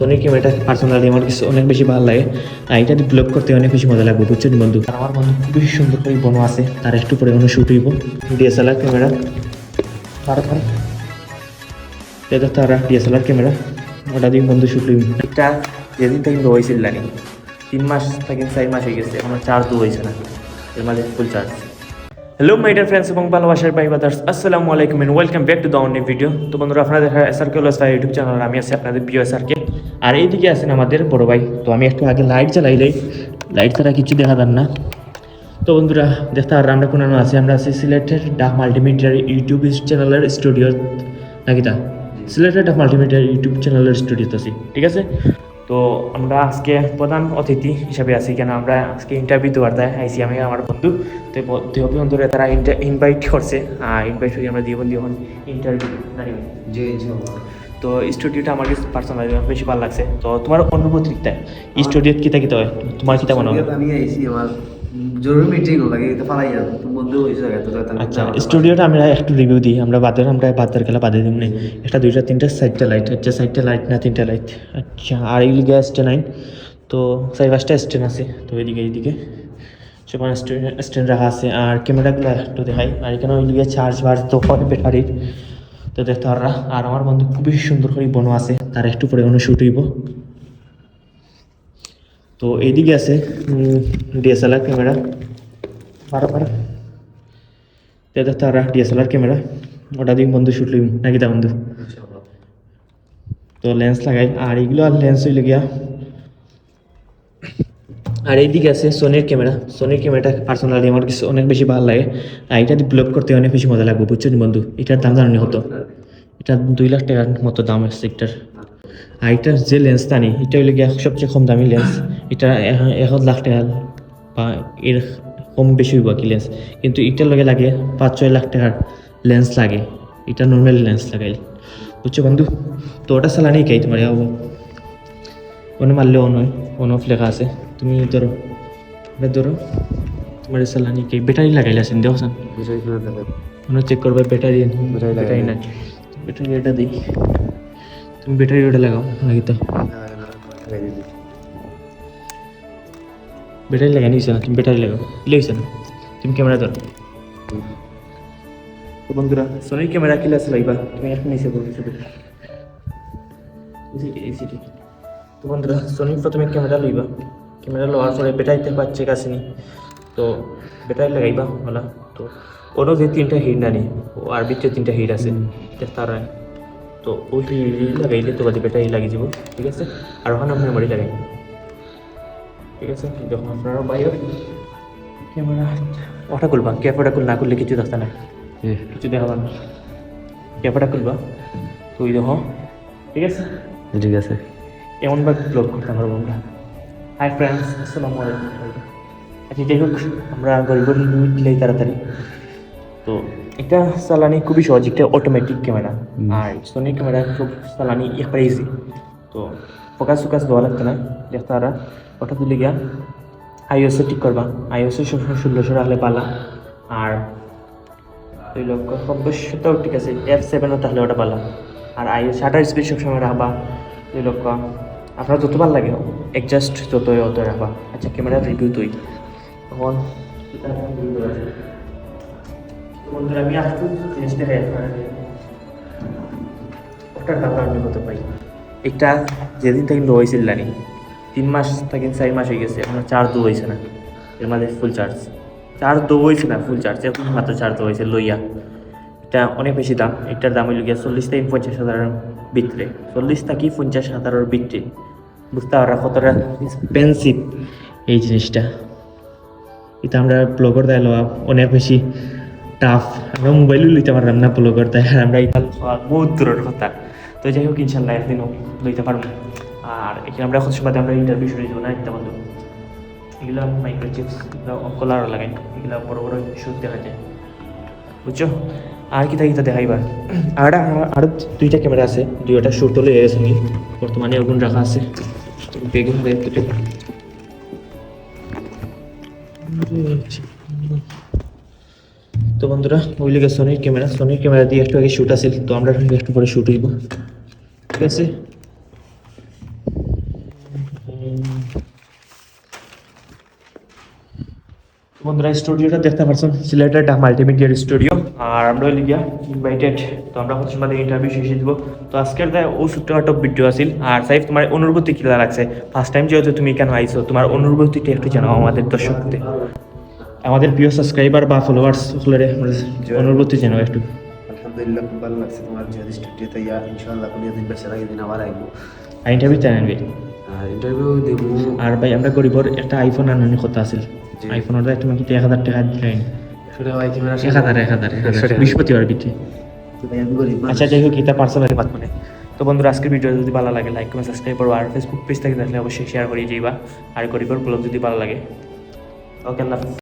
সোনির ক্যামেরাটা পার্সোনালি আমার কাছে অনেক বেশি ভালো লাগে। আর এটা ব্লগ করতে অনেক বেশি মজা লাগবে, বুঝছেন বন্ধু। আর আমার বন্ধু খুবই সুন্দর করে বনো আছে, তার একটু পরে কোনো শুট হইব ডিএসএলআর ক্যামেরা। এটা তারা ডিএসএলআর ক্যামেরা, ওটা দিয়ে বন্ধু শুট হইব। এটা যেদিন থেকে হয়েছিল জানি 3 মাস থেকে 4 মাস হয়ে গেছে, এখনো চার্জ হয়েছে না, এর মাঝে full charge. Hello my dear friends এবং ভালোবাসার ভাই ব্রাদার্স, আসসালামু আলাইকুম and welcome back to the on video. তো বন্ধুরা, আপনারা দেখা এসআরকে লস্তা ইউটিউব চ্যানেল, আমি আছি আপনাদের প্রিয় এসআরকে। আর এইদিকে আছেন আমাদের বড় ভাই। তো আমি একটু আগে লাইট জ্বালাইলেই, লাইট ছাড়া কিছু দেখা যান না। তো বন্ধুরা দেখতে আর আমরা কোনো আছি, আমরা আছি সিলেটের ডাক মাল্টিমিডিয়ার ইউটিউব চ্যানেলের স্টুডিও নাকি তা সিলেটের ডাক মাল্টিমিডিয়ার ইউটিউব চ্যানেলের স্টুডিওতে আছি, ঠিক আছে। তো আমরা আজকে প্রধান অতিথি হিসাবে আছি, কেন আমরা আজকে ইন্টারভিউ দেওয়ার দেয় আইসি আমি আমার বন্ধু। তো বন্ধুরা তারা ইনভাইট করছে, ইনভাইট হয়ে আমরা দিয়ে বন্ধু এখন ইন্টারভিউ জি তো স্টুডিওটা আমার কাছে পার্সোনালি বেশি ভালো লাগছে। তো তোমার অনুভূতিটা স্টুডিওত কিতা কিতা হয়, তোমার কিতা মনে হয়? আমি আইছি আমার জরুরি মিটিং লাগে এটা পালাই আর তুমি বন্ধু হইছে এটা তো আচ্ছা, স্টুডিওটা আমরা একটু রিভিউ দিই। আমরা বাদের খেলা বাদে দিই, একটা 2টা 3টা 4টা লাইট, আচ্ছা 4টা লাইট না 3টা লাইট, আচ্ছা। আর এই লিগে স্ট্যান্ড নাই, তো 4-5টা স্ট্যান্ড আছে। তো এইদিকে সব স্ট্যান্ড রাখা আছে। আর ক্যামেরাগুলো একটু দেখাই। আর এখানে ওই লিগে চার্জ তো হয় ব্যাটারির, তো দেখতে পাররা। আর আমার বন্ধু খুবই সুন্দর করে বনো আছে, তার একটু পরে কোনো শুট হইব। তো এইদিকে আছে ডিএসএলআর ক্যামেরা, তারা ডিএসএলআর ক্যামেরা, ওটা দিয়ে বন্ধু শুট লইব নাকি তা বন্ধু। তো লেন্স লাগাই, আর এইগুলো আর লেন্স হইলে গিয়া। আর এইদিকে আছে সোনির ক্যামেরাটা পার্সোনালি আমার কাছে অনেক বেশি ভালো লাগে। আর এটা দিয়ে ব্লগ করতে অনেক বেশি মজা লাগবে, বুঝছেন বন্ধু। এটার দাম জানানি হতো, এটা 2 লাখ টাকার মতো দাম আছে এটার। আর এটার যে লেন্সটা নেই, এটা হইলে গিয়া সবচেয়ে কম দামি লেন্স। এটা 1 লাখ টাকা বা এর কম বেশি হইব কি লেন্স, কিন্তু এটার লগে লাগে 5-6 লাখ টাকার লেন্স লাগে, এটা নর্মাল লেন্স লাগাইলে, বুঝছো বন্ধু। তো ওটা চালানি কাই তোমার মারলে অন অফ লেখা আছে, তুমি ধরো তোমার চালানি কাই ব্যাটারি লাগাইলে আছেন দেখছেন, চেক করবে ব্যাটারি নাই। ব্যাটারি এটা দিই, তুমি ব্যাটারি ওটা লাগাও নাকি তো ব্যাটারি লাগাই নিয়েছে না, তুমি ব্যাটারি লাগাও লিখছে না, তুমি ক্যামেরা ধরো। তো বন্ধুরা সোনির ক্যামেরা কিলা চালাইবা তুমি এখন নিচে বলছো। তো বন্ধুরা সোনির প্রথমে ক্যামেরা লইবা, ক্যামেরা লওয়ার পরে ব্যাটারিতে চেক আসেনি, তো ব্যাটারি লাগাইবা বলা। তো ওরও যে 3টা হিট নানি, আর ভিতরে 3টা হিট আছে তারা, তো ওই হিট লাগাইলে তো বাদে ব্যাটারি লাগিয়ে যাব, ঠিক আছে। আর ওখানে মেমোরি লাগাই, ঠিক আছে। যখন আপনারা বাইরে ক্যামেরা ওটা খুলবা, ক্যামেরা না করলে কিছু দেখতে না, কিছু দেখাবা না। ক্যামেরা খুলবা তো ওই দেখো, ঠিক আছে ঠিক আছে। এমনভাবে ব্লগ করতে পারবো আমরা। হাই ফ্রেন্ডস, আসসালামু আলাইকুম। আচ্ছা যাই হোক, আমরা গরিবের দিলেই তাড়াতাড়ি। তো এটা চালানি খুবই সহজ, একটা অটোমেটিক ক্যামেরা। আর সোনির ক্যামেরা খুব চালানি একবারে ইজি, তো ফোকাস দেওয়া লাগতো না। দেখতে তারা ওটা তুলে গিয়া আইওএসে ঠিক করবা, আইওএসে 1600 রাখলে পালা। আর 2 লক্ষ 90টাও ঠিক আছে, F7ও তাহলে ওটা পালা। আর আইওএস 28 স্পিড সবসময় রাখবা। 2 লক্ষ আপনার যত ভালো লাগে অ্যাডজাস্ট যত অত রাখবা। আচ্ছা ক্যামেরার রিভিউ তুই তখন বন্ধুরা আমি আসবো জিনিস দেখাই আপনাদের, ওটার দাম আমি কত পাই। এটা যেদিন থেকে হয়েছিল জানি 3 মাস থেকে 4 মাস হয়ে গেছে, এখনো চার্জ হয়েছে না, এর মাঝে ফুল চার্জ হয়েছে না, ফুল চার্জ এখন মাত্র চার্জ হয়েছে লইয়া। এটা অনেক বেশি দাম, এটার দাম হইল গিয়া 40 থেকে 50 হাজারের ভিতরে, 40 থেকে 50 হাজারের ভিতরে। বুঝতে পারা কতটা এক্সপেন্সিভ এই জিনিসটা। এটা আমরা ব্লগার দেয় লওয়া অনেক বেশি টাফ, আমরা মোবাইলও লইতে পারলাম না ব্লগার দেয়, আর আমরা এটা বহুত দূরের কথা। তো যাই হোক ইনশাল্লাহ একদিনও লইতে পারবো। আর এখানে আমরা এখন সময় আমরা ইন্টারভিউ শুরু দেবো না, একটা বন্ধু এগুলো মাইক্রোচিপস, এগুলো কলার লাগাই, এগুলো বড় বড় শুট দেখা যায়, বুঝছো। আর কি থাকি তা দেখাইবার। আর আরও 2টা ক্যামেরা আছে, 2টা শুট হলে গেছে নি, বর্তমানে ওগুন রাখা আছে বেগুন বেগুন। তো বন্ধুরা ওই লিগে সোনির ক্যামেরা দিয়ে একটু আগে শুট আসিল, তো আমরা একটু পরে শুট হইব, ঠিক আছে। বন্ধুরা স্টুডিওটা দেখতে পাচ্ছেন সিলেটের একটা মাল্টিমিডিয়ার স্টুডিও আর আমরা হইলি গিয়া ইনভাইটেড তো আমরা হচ্ছে আমাদের ইন্টারভিউ শেষে দিব তো আজকের ও ছোট্টখাটো ভিডিও আছিল আর সাইফ তোমার অনুভূতি কী লাগছে ফার্স্ট টাইম যেহেতু তুমি কেন আইছো তোমার অনুভূতিটা একটু জানাও আমাদের দর্শকদের আমাদের প্রিয় সাবস্ক্রাইবার বা ফলোয়ার্স সকলের অনুভূতি জানাও একটু আলহামদুলিল্লাহ খুব ভালো লাগছে তোমার যদি স্টুডিওতে ইয়া ইনশাআল্লাহ কোনো দিন বেচারা দিন আবার আইবো আর ইন্টারভিউ জানাবি আর ইন্টারভিউ দেবো আর ভাই আমরা গরিবর একটা আইফোন আনানি কথা আছিল আইফোনের একটা কি 1000 টাকা দিলেন আসলে ভাই ক্যামেরা 1000 বৃহস্পতিবার বিটি আমি গরিব আচ্ছা যাই হোক এটা পার্সোনালি বাদ মানে তো বন্ধুরা আজকের ভিডিও যদি ভালো লাগে লাইক কমেন্ট সাবস্ক্রাইব করো আর ফেসবুক পেজ থেকে দেখলে অবশ্যই শেয়ার করে যাইবা আর গরিবর ব্লগ যদি ভালো লাগে ওকে আল্লাহ হাফেজ।